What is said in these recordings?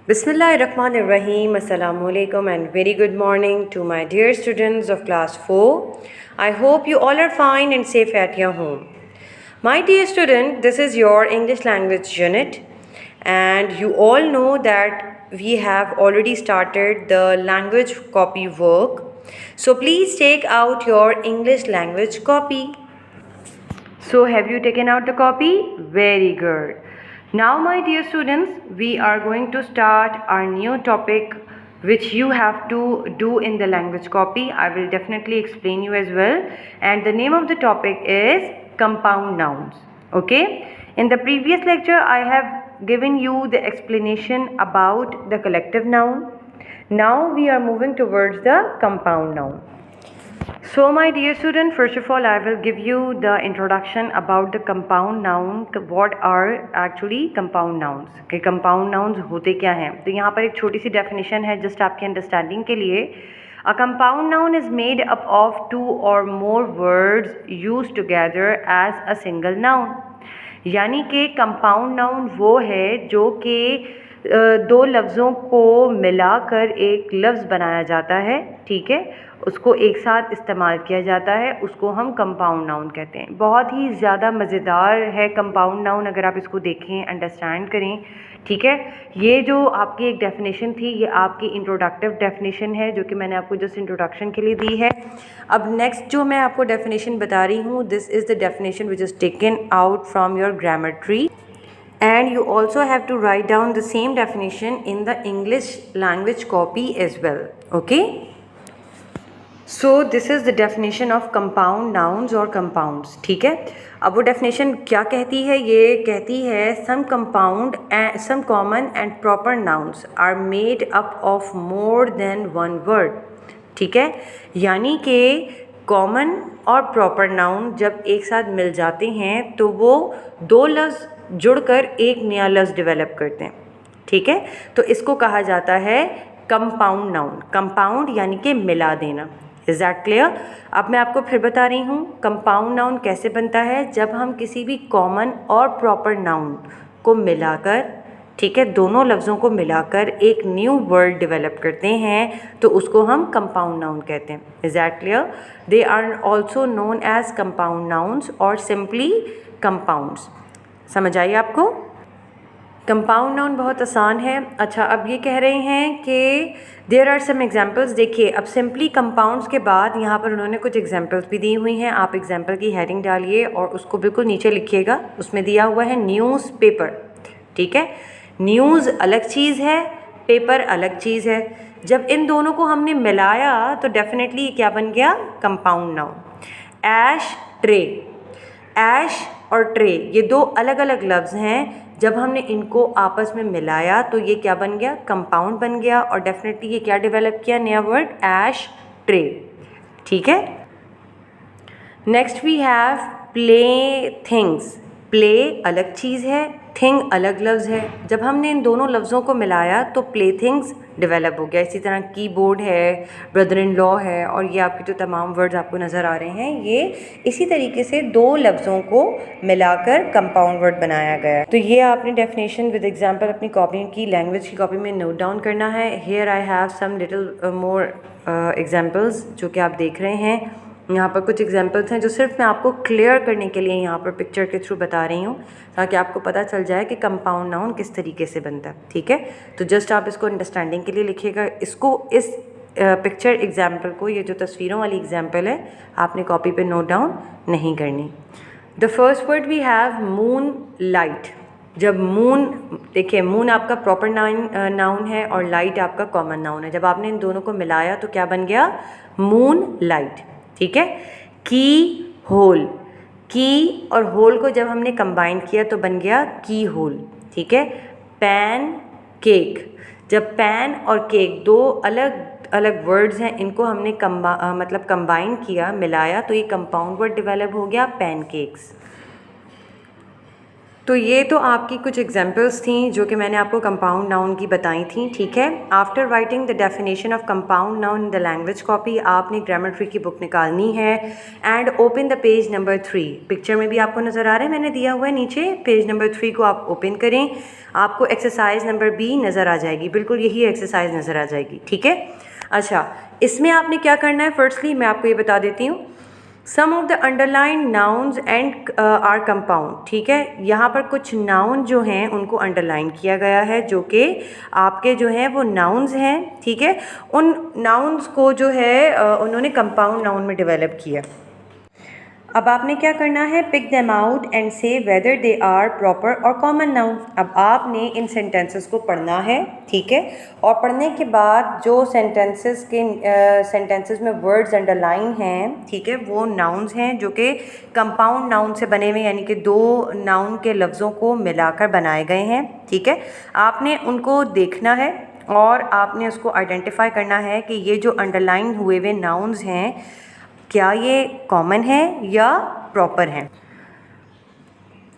Bismillahirrahmanirrahim. Assalamu alaikum and very good morning to my dear students of class 4. I hope you all are fine and safe at your home. My dear student, this is your English language unit and you all know that we have already started the language copy work. So please take out your English language copy. So have you taken out the copy? Very good. Now my dear students, we are going to start our new topic which you have to do in the language copy. I will definitely explain you as well. And the name of the topic is compound nouns. Okay. In the previous lecture, I have given you the explanation about the collective noun. Now we are moving towards the compound noun. So my dear student, first of all I will give you the introduction about the compound noun. What are actually compound nouns? कि compound nouns होते क्या हैं? तो यहाँ पर एक छोटी सी definition है just आपके understanding के लिए. A compound noun is made up of two or more words used together as a single noun. यानी कि compound noun वो है जो कि दो लफ्ज़ों को मिलाकर एक लफ्ज़ बनाया जाता है, ठीक है, उसको एक साथ इस्तेमाल किया जाता है, उसको हम कंपाउंड नाउन कहते हैं. बहुत ही ज़्यादा मज़ेदार है कंपाउंड नाउन, अगर आप इसको देखें, अंडरस्टैंड करें, ठीक है. ये जो आपकी एक डेफिनेशन थी, ये आपकी इंट्रोडक्टिव डेफिनेशन है जो कि मैंने आपको जस्ट इंट्रोडक्शन के लिए दी है. अब नेक्स्ट जो मैं आपको डेफिनेशन बता रही हूँ, this is the definition which is taken out from your grammar tree. And you also have to write down the same definition in the English language copy as well. Okay. So this is the definition of compound nouns or compounds. ठीक है. अब वो definition क्या कहती है? ये कहती है some compound and some common and proper nouns are made up of more than one word. ठीक है. यानी कि कॉमन और प्रॉपर नाउन जब एक साथ मिल जाते हैं तो वो दो लफ्ज़ जुड़कर एक नया लफ्ज़ डेवलप करते हैं, ठीक है. तो इसको कहा जाता है कंपाउंड नाउन. कंपाउंड यानी कि मिला देना. Is that clear? अब मैं आपको फिर बता रही हूँ कंपाउंड नाउन कैसे बनता है. जब हम किसी भी कॉमन और प्रॉपर नाउन को मिलाकर, ठीक है, दोनों लफ्ज़ों को मिलाकर एक न्यू वर्ड डेवलप करते हैं तो उसको हम कंपाउंड नाउन कहते हैं. Is that clear? They are also known as compound nouns और सिंपली कंपाउंड्स. समझ आई आपको? कंपाउंड नाउन बहुत आसान है. अच्छा, अब ये कह रहे हैं कि देयर आर सम एग्जांपल्स. देखिए, अब सिंपली कंपाउंड्स के बाद यहाँ पर उन्होंने कुछ एग्जांपल्स भी दी हुई हैं. आप एग्जांपल की हेडिंग डालिए और उसको बिल्कुल नीचे लिखिएगा. उसमें दिया हुआ है न्यूज़ पेपर, ठीक है. न्यूज़ अलग चीज़ है, पेपर अलग चीज़ है. जब इन दोनों को हमने मिलाया तो डेफिनेटली ये क्या बन गया? Compound noun. Ash tray. Ash और ट्रे ये दो अलग अलग लफ्ज़ हैं. जब हमने इनको आपस में मिलाया तो ये क्या बन गया? कंपाउंड बन गया. और डेफिनेटली ये क्या डेवलप किया? नया वर्ड ऐश ट्रे, ठीक है. Next we have play things. Play अलग चीज़ है, थिंग अलग लफ्ज़ है. जब हमने इन दोनों लफ्ज़ों को मिलाया तो प्ले थिंग्स डेवलप हो गया. इसी तरह कीबोर्ड है, ब्रदर इन लॉ है, और ये आपके जो तमाम वर्ड्स आपको नज़र आ रहे हैं, ये इसी तरीके से दो लफ्ज़ों को मिलाकर कंपाउंड वर्ड बनाया गया. तो ये आपने डेफिनेशन विद एग्जांपल अपनी कॉपी की, लैंग्वेज की कॉपी में नोट डाउन करना है. Here I have some little more examples जो कि आप देख रहे हैं. यहाँ पर कुछ एग्जांपल्स हैं जो सिर्फ मैं आपको क्लियर करने के लिए यहाँ पर पिक्चर के थ्रू बता रही हूँ, ताकि आपको पता चल जाए कि कंपाउंड नाउन किस तरीके से बनता है, ठीक है. तो जस्ट आप इसको अंडरस्टैंडिंग के लिए लिखिएगा. इसको इस पिक्चर एग्जांपल को, ये जो तस्वीरों वाली एग्जांपल है, आपने कॉपी पे नोट डाउन नहीं करनी. The first word we have moon light. जब मून, देखिए, मून आपका प्रॉपर नाउन है और लाइट आपका कॉमन नाउन है. जब आपने इन दोनों को मिलाया तो क्या बन गया? मून लाइट, ठीक है. की होल. की और होल को जब हमने कंबाइन किया तो बन गया की होल, ठीक है. Pan cake. जब पैन और केक दो अलग अलग वर्ड्स हैं, इनको हमने मतलब कंबाइन किया, मिलाया, तो ये कंपाउंड वर्ड डेवलप हो गया पैन केक्स. तो ये तो आपकी कुछ एग्जांपल्स थी जो कि मैंने आपको कंपाउंड नाउन की बताई थी, ठीक है। After writing the definition of compound noun in the language copy, आपने ग्रामर ट्री की बुक निकालनी है and open the page number 3। Picture में भी आपको नज़र आ रहा है, मैंने दिया हुआ है नीचे, पेज नंबर 3 को आप ओपन करें, आपको एक्सरसाइज नंबर बी नज़र आ जाएगी, बिल्कुल यही एक्सरसाइज नज़र आ जाएगी, ठीक है। अच्छा, इसमें आपने क्या करना है, फर्स्टली मैं आपको ये बता देती हूँ, some of the underline nouns and are compound, ठीक है। यहाँ पर कुछ नाउन जो हैं उनको अंडरलाइन किया गया है, जो कि आपके जो हैं वो नाउन्स हैं, ठीक है। उन नाउन्स को जो है उन्होंने कंपाउंड नाउन में डेवलप किया। अब आपने क्या करना है, पिक देम आउट एंड से वेदर दे आर प्रॉपर और कॉमन नाउन। अब आपने इन सेंटेंसेस को पढ़ना है, ठीक है, और पढ़ने के बाद जो सेंटेंसेस में वर्ड्स अंडरलाइन हैं, ठीक है, वो नाउन्स हैं जो कि कंपाउंड नाउन से बने हुए, यानी कि दो नाउन के लफ्ज़ों को मिलाकर बनाए गए हैं, ठीक है। आपने उनको देखना है और आपने उसको आइडेंटिफाई करना है कि ये जो अंडरलाइन हुए हुए नाउन्स हैं क्या ये कॉमन है या प्रॉपर हैं।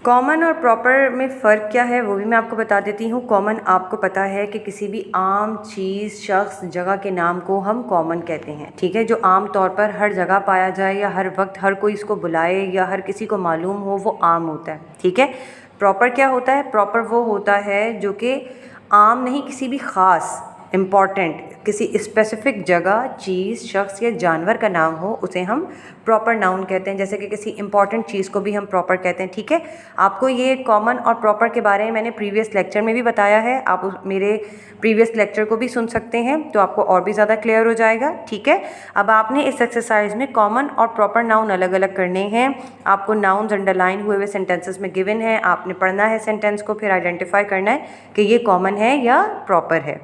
कॉमन और प्रॉपर में फ़र्क क्या है वो भी मैं आपको बता देती हूँ। कॉमन आपको पता है कि किसी भी आम चीज़, शख्स, जगह के नाम को हम कॉमन कहते हैं, ठीक है, जो आम तौर पर हर जगह पाया जाए या हर वक्त हर कोई इसको बुलाए या हर किसी को मालूम हो, वो आम होता है, ठीक है। प्रॉपर क्या होता है, प्रॉपर वो होता है जो कि आम नहीं, किसी भी ख़ास, इम्पॉर्टेंट, किसी स्पेसिफिक जगह, चीज़, शख्स या जानवर का नाम हो, उसे हम प्रॉपर नाउन कहते हैं। जैसे कि किसी इंपॉर्टेंट चीज़ को भी हम प्रॉपर कहते हैं, ठीक है। आपको ये कॉमन और प्रॉपर के बारे में मैंने प्रीवियस लेक्चर में भी बताया है, आप मेरे प्रीवियस लेक्चर को भी सुन सकते हैं, तो आपको और भी ज़्यादा क्लियर हो जाएगा, ठीक है। अब आपने इस एक्सरसाइज में कॉमन और प्रॉपर नाउन अलग अलग करने हैं। आपको नाउन्स अंडरलाइन हुए हुए सेंटेंसेस में गिवन है, आपने पढ़ना है सेंटेंस को, फिर आइडेंटिफाई करना है कि ये कॉमन है या प्रॉपर है।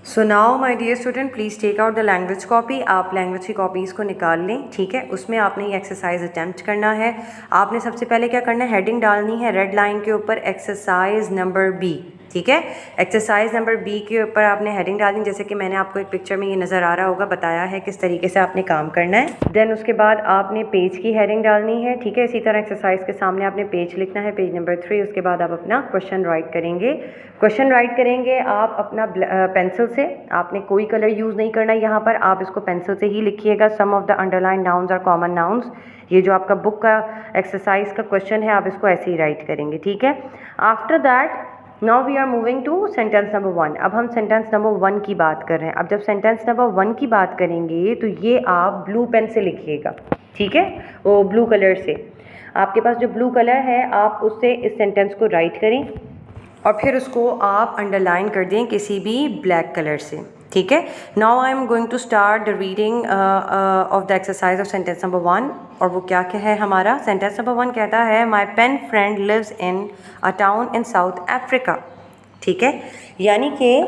So now my dear student, please take out the language copy. आप लैंग्वेज की कॉपीज़ को निकाल लें, ठीक है। उसमें आपने ये एक्सरसाइज अटैम्प्ट करना है। आपने सबसे पहले क्या करना है, हेडिंग डालनी है रेड लाइन के ऊपर, एक्सरसाइज नंबर बी, ठीक है। एक्सरसाइज नंबर बी के ऊपर आपने हेडिंग डालनी, जैसे कि मैंने आपको एक पिक्चर में ये नज़र आ रहा होगा, बताया है किस तरीके से आपने काम करना है। देन उसके बाद आपने पेज की हेडिंग डालनी है, ठीक है। इसी तरह एक्सरसाइज के सामने आपने पेज लिखना है, पेज नंबर 3। उसके बाद आप अपना क्वेश्चन राइट करेंगे। क्वेश्चन राइट करेंगे आप अपना पेंसिल से, आपने कोई कलर यूज़ नहीं करना यहाँ पर, आप इसको पेंसिल से ही लिखिएगा। Some of the underline nouns are common nouns, ये जो आपका बुक का एक्सरसाइज का क्वेश्चन है, आप इसको ऐसे ही राइट करेंगे, ठीक है। After that now we are moving to sentence number 1। अब हम सेंटेंस नंबर 1 की बात कर रहे हैं। अब जब सेंटेंस नंबर 1 की बात करेंगे तो ये आप ब्लू पेन से लिखिएगा, ठीक है, वो ब्लू कलर से। आपके पास जो ब्लू कलर है आप उससे इस सेंटेंस को राइट करें और फिर उसको आप अंडरलाइन कर दें किसी भी ब्लैक कलर से, ठीक है। Now I am going to start the reading of the exercise of sentence number 1। और वो क्या है हमारा सेंटेंस नंबर 1 कहता है, my pen friend lives in a town in South Africa, ठीक है। यानी कि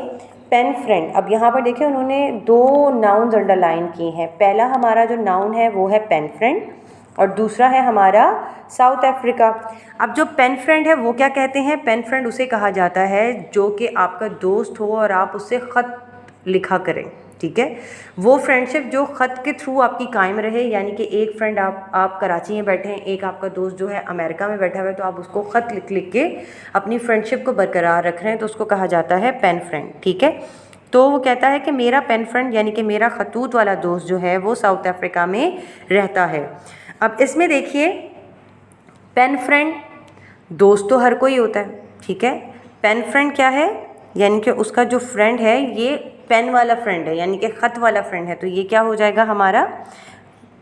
पेन फ्रेंड, अब यहाँ पर देखिए उन्होंने दो नाउन्स अंडरलाइन किए हैं। पहला हमारा जो नाउन है वो है पेन फ्रेंड और दूसरा है हमारा साउथ अफ्रीका। अब जो पेन फ्रेंड है वो क्या कहते हैं, पेन फ्रेंड उसे कहा जाता है जो कि आपका दोस्त हो और आप उससे ख़त लिखा करें, ठीक है। वो फ्रेंडशिप जो ख़त के थ्रू आपकी कायम रहे, यानी कि एक फ्रेंड आप कराची में बैठे हैं, एक आपका दोस्त जो है अमेरिका में बैठा हुआ है, तो आप उसको ख़त लिख लिख के अपनी फ्रेंडशिप को बरकरार रख रहे हैं, तो उसको कहा जाता है पेन फ्रेंड, ठीक है। तो वो कहता है कि मेरा पेन फ्रेंड यानी कि मेरा खतूत वाला दोस्त जो है वो साउथ अफ्रीका में रहता है। अब इसमें देखिए, पेन फ्रेंड, दोस्त तो हर कोई होता है, ठीक है। पेन फ्रेंड क्या है, यानी कि उसका जो फ्रेंड है ये पेन वाला फ्रेंड है, यानी कि ख़त वाला फ्रेंड है, तो ये क्या हो जाएगा हमारा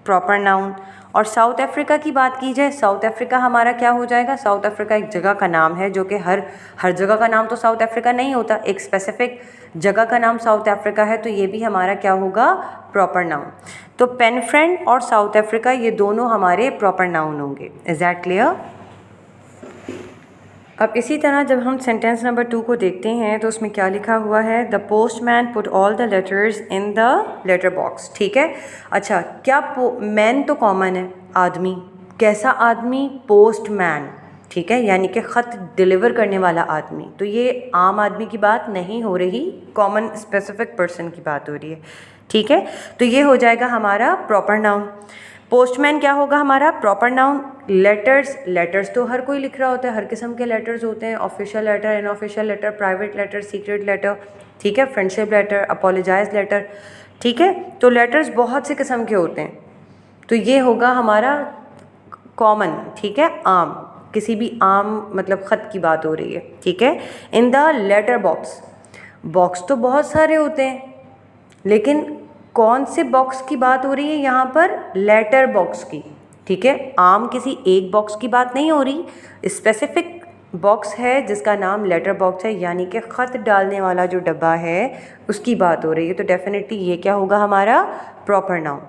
प्रॉपर नाउन। और साउथ अफ्रीका की बात की जाए, साउथ अफ्रीका हमारा क्या हो जाएगा, साउथ अफ्रीका एक जगह का नाम है, जो कि हर जगह का नाम तो साउथ अफ्रीका नहीं होता, एक स्पेसिफिक जगह का नाम साउथ अफ्रीका है, तो ये भी हमारा क्या होगा, प्रॉपर नाउन। तो पेन फ्रेंड और साउथ अफ्रीका ये दोनों हमारे प्रॉपर नाउन होंगे। Is that clear? अब इसी तरह जब हम सेंटेंस नंबर 2 को देखते हैं तो उसमें क्या लिखा हुआ है, the postman put all the letters in the letter box, ठीक है। अच्छा, क्या मैन तो कॉमन है, आदमी, कैसा आदमी, पोस्टमैन, ठीक है, यानी कि ख़त डिलीवर करने वाला आदमी। तो ये आम आदमी की बात नहीं हो रही, कॉमन स्पेसिफिक पर्सन की बात हो रही है, ठीक है। तो ये हो जाएगा हमारा प्रॉपर नाउन। पोस्टमैन क्या होगा हमारा? Proper noun. लेटर्स तो हर कोई लिख रहा होता है, हर किस्म के लेटर्स होते हैं, official letter, unofficial letter, private letter, secret letter, ठीक है, फ्रेंडशिप लेटर, अपोलोजाइज लेटर, ठीक है। तो लेटर्स बहुत से किस्म के होते हैं, तो ये होगा हमारा कॉमन, ठीक है, आम, किसी भी आम मतलब ख़त की बात हो रही है, ठीक है। In the letter box, box तो बहुत सारे होते हैं, लेकिन कौन से बॉक्स की बात हो रही है यहाँ पर? लेटर बॉक्स की, ठीक है। आम किसी एक बॉक्स की बात नहीं हो रही, स्पेसिफिक बॉक्स है जिसका नाम लेटर बॉक्स है, यानी कि ख़त डालने वाला जो डब्बा है उसकी बात हो रही है। तो डेफिनेटली ये क्या होगा हमारा? प्रॉपर नाउन,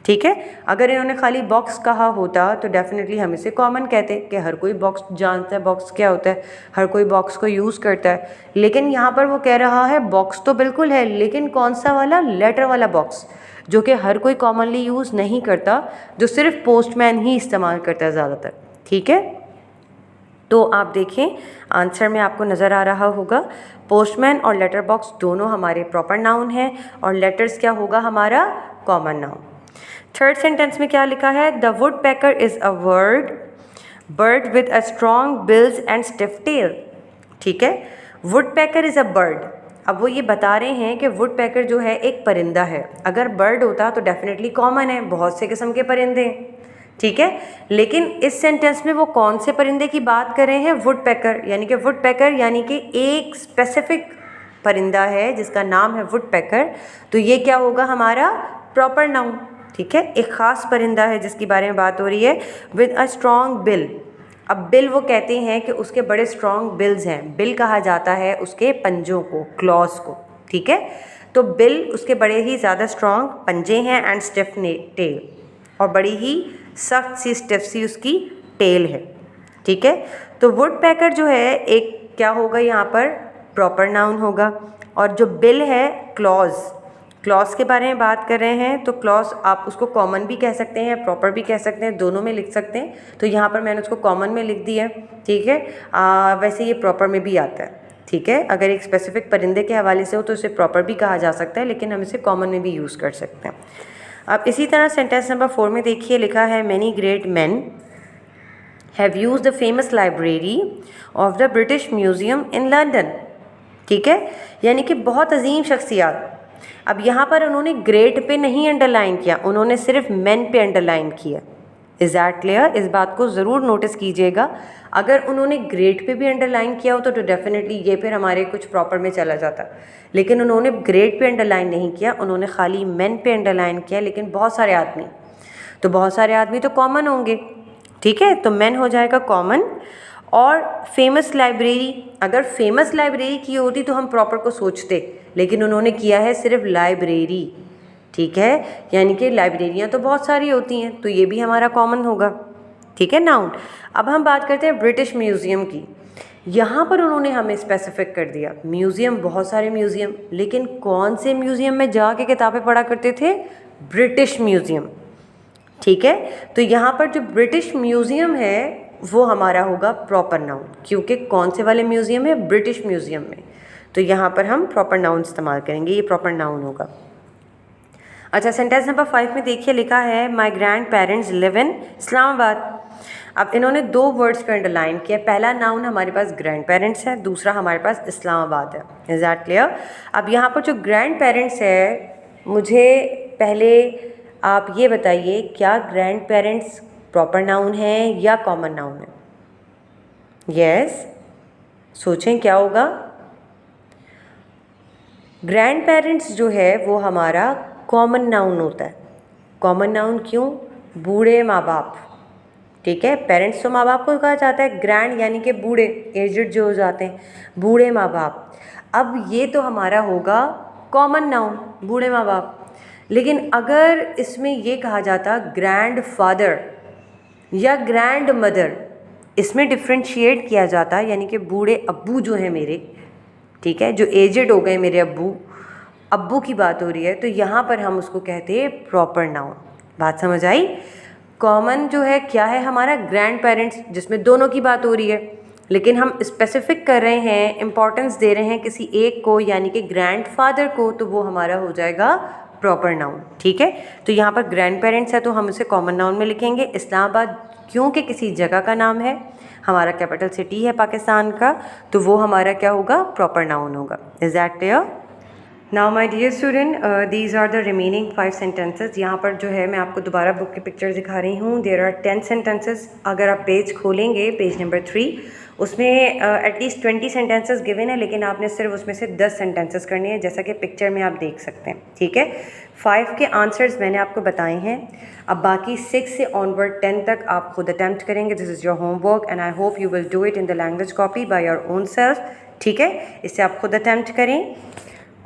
ठीक है। अगर इन्होंने खाली बॉक्स कहा होता तो डेफिनेटली हम इसे कॉमन कहते कि हर कोई बॉक्स जानता है बॉक्स क्या होता है, हर कोई बॉक्स को यूज़ करता है। लेकिन यहाँ पर वो कह रहा है बॉक्स तो बिल्कुल है, लेकिन कौन सा वाला? लेटर वाला बॉक्स, जो कि हर कोई कॉमनली यूज़ नहीं करता, जो सिर्फ पोस्टमैन ही इस्तेमाल करता है ज़्यादातर, ठीक है। तो आप देखें आंसर में आपको नज़र आ रहा होगा पोस्टमैन और लेटर बॉक्स दोनों हमारे प्रॉपर नाउन हैं, और लेटर्स क्या होगा हमारा? Common noun. थर्ड सेंटेंस में क्या लिखा है? The woodpecker is a bird with a strong bills and stiff tail, ठीक है। Woodpecker is a bird, अब वो ये बता रहे हैं कि वुड पैकर जो है एक परिंदा है। अगर बर्ड होता तो डेफिनेटली कॉमन है, बहुत से किस्म के परिंदे हैं, ठीक है। लेकिन इस सेंटेंस में वो कौन से परिंदे की बात कर रहे हैं? वुड पैकर, यानी कि वुड पैकर यानी कि एक स्पेसिफिक परिंदा है जिसका नाम है वुड पैकर। तो ये क्या होगा हमारा? प्रॉपर नाउन, ठीक है। एक ख़ास परिंदा है जिसके बारे में बात हो रही है। विद अ स्ट्रॉन्ग बिल, अब बिल वो कहते हैं कि उसके बड़े स्ट्रॉन्ग बिल्स हैं, बिल कहा जाता है उसके पंजों को, क्लॉज को, ठीक है। तो बिल उसके बड़े ही ज़्यादा स्ट्रॉन्ग पंजे हैं, एंड स्टिफ टेल, और बड़ी ही सख्त सी स्टिफ सी उसकी टेल है, ठीक है। तो वुड पैकर जो है एक क्या होगा यहाँ पर? प्रॉपर नाउन होगा। और जो बिल है क्लॉज के बारे में बात कर रहे हैं, तो क्लॉज आप उसको कॉमन भी कह सकते हैं, प्रॉपर भी कह सकते हैं, दोनों में लिख सकते हैं। तो यहाँ पर मैंने उसको कॉमन में लिख दिया है, ठीक है। वैसे ये प्रॉपर में भी आता है, ठीक है। अगर एक स्पेसिफिक परिंदे के हवाले से हो तो इसे प्रॉपर भी कहा जा सकता है, लेकिन हम इसे कॉमन में भी यूज़ कर सकते हैं। अब इसी तरह सेंटेंस नंबर 4 में देखिए लिखा है many great man have used the famous library of the British museum in London, ठीक है। यानी कि बहुत अजीम शख्सियात। अब यहाँ पर उन्होंने ग्रेट पे नहीं अंडरलाइन किया, उन्होंने सिर्फ मैन पे अंडरलाइन किया। Is that clear? इस बात को ज़रूर नोटिस कीजिएगा। अगर उन्होंने ग्रेट पे भी अंडरलाइन किया हो तो डेफिनेटली ये फिर हमारे कुछ प्रॉपर में चला जाता, लेकिन उन्होंने ग्रेट पे अंडरलाइन नहीं किया, उन्होंने खाली मैन पे अंडरलाइन किया। लेकिन बहुत सारे आदमी, तो बहुत सारे आदमी तो कॉमन होंगे, ठीक है। तो मैन हो जाएगा कॉमन। और फेमस लाइब्रेरी, अगर फेमस लाइब्रेरी की होती तो हम प्रॉपर को सोचते, लेकिन उन्होंने किया है सिर्फ लाइब्रेरी, ठीक है। यानी कि लाइब्रेरियाँ तो बहुत सारी होती हैं, तो ये भी हमारा कॉमन होगा, ठीक है, नाउन। अब हम बात करते हैं ब्रिटिश म्यूज़ियम की। यहाँ पर उन्होंने हमें स्पेसिफिक कर दिया म्यूज़ियम, बहुत सारे म्यूज़ियम, लेकिन कौन से म्यूज़ियम में जाके किताबें पढ़ा करते थे? ब्रिटिश म्यूज़ियम, ठीक है। तो यहाँ पर जो ब्रिटिश म्यूज़ियम है वो हमारा होगा प्रॉपर नाउन, क्योंकि कौन से वाले म्यूज़ियम है? ब्रिटिश म्यूज़ियम में। तो यहाँ पर हम प्रॉपर नाउन इस्तेमाल करेंगे, ये प्रॉपर नाउन होगा। अच्छा, सेंटेंस नंबर 5 में देखिए लिखा है my grand parents live in Islamabad. अब इन्होंने दो वर्ड्स पे अंडरलाइन किया। पहला नाउन हमारे पास ग्रैंड पेरेंट्स है, दूसरा हमारे पास इस्लामाबाद है। Is that clear? अब यहाँ पर जो ग्रैंड पेरेंट्स है, मुझे पहले आप ये बताइए क्या ग्रैंड पेरेंट्स प्रॉपर नाउन है या कॉमन नाउन है? यस, सोचें क्या होगा। ग्रैंड पेरेंट्स जो है वो हमारा कॉमन नाउन होता है। कॉमन नाउन क्यों? बूढ़े माँ बाप, ठीक है। पेरेंट्स तो माँ बाप को कहा जाता है, ग्रैंड यानी कि बूढ़े, एजड जो हो जाते हैं, बूढ़े माँ बाप। अब ये तो हमारा होगा कॉमन नाउन, बूढ़े माँ बाप। लेकिन अगर इसमें ये कहा जाता ग्रैंड फादर या ग्रैंड मदर, इसमें डिफ्रेंशिएट किया जाता, यानी कि बूढ़े अब्बू जो हैं मेरे, ठीक है, जो एजड हो गए मेरे अब्बू की बात हो रही है, तो यहाँ पर हम उसको कहते हैं प्रॉपर नाउन। बात समझ आई? कॉमन जो है क्या है हमारा? ग्रैंड पेरेंट्स, जिसमें दोनों की बात हो रही है, लेकिन हम स्पेसिफिक कर रहे हैं, इम्पॉर्टेंस दे रहे हैं किसी एक को, यानी कि ग्रैंड फादर को, तो वो हमारा हो जाएगा प्रॉपर नाउन, ठीक है। तो यहाँ पर ग्रैंड पेरेंट्स है तो हम उसे कॉमन नाउन में लिखेंगे। इस्लामाबाद क्योंकि किसी जगह का नाम है, हमारा कैपिटल सिटी है पाकिस्तान का, तो वो हमारा क्या होगा, प्रॉपर नाउन होगा। Is that clear? Now my dear student, these are the remaining 5 sentences. यहाँ पर जो है मैं आपको दोबारा बुक की पिक्चर दिखा रही हूँ। There are 10 sentences. अगर आप पेज खोलेंगे, पेज नंबर 3, उसमें एटलीस्ट 20 सेंटेंसेस गिवन है, लेकिन आपने सिर्फ उसमें से 10 सेंटेंसेस करने हैं, जैसा कि पिक्चर में आप देख सकते हैं, ठीक है। 5 के आंसर्स मैंने आपको बताए हैं। अब बाकी 6 से ऑनवर्ड 10 तक आप खुद अटैम्प्ट करेंगे। This is your homework and I hope you will do it in the language copy by your own self, ठीक है। इससे आप खुद अटैम्प्ट करें।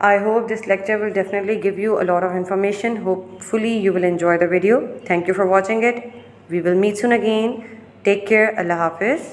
I hope this lecture will definitely give you a lot of information. Hopefully you will enjoy the video. Thank you for watching it. We will meet soon again. Take care. Allah Hafiz.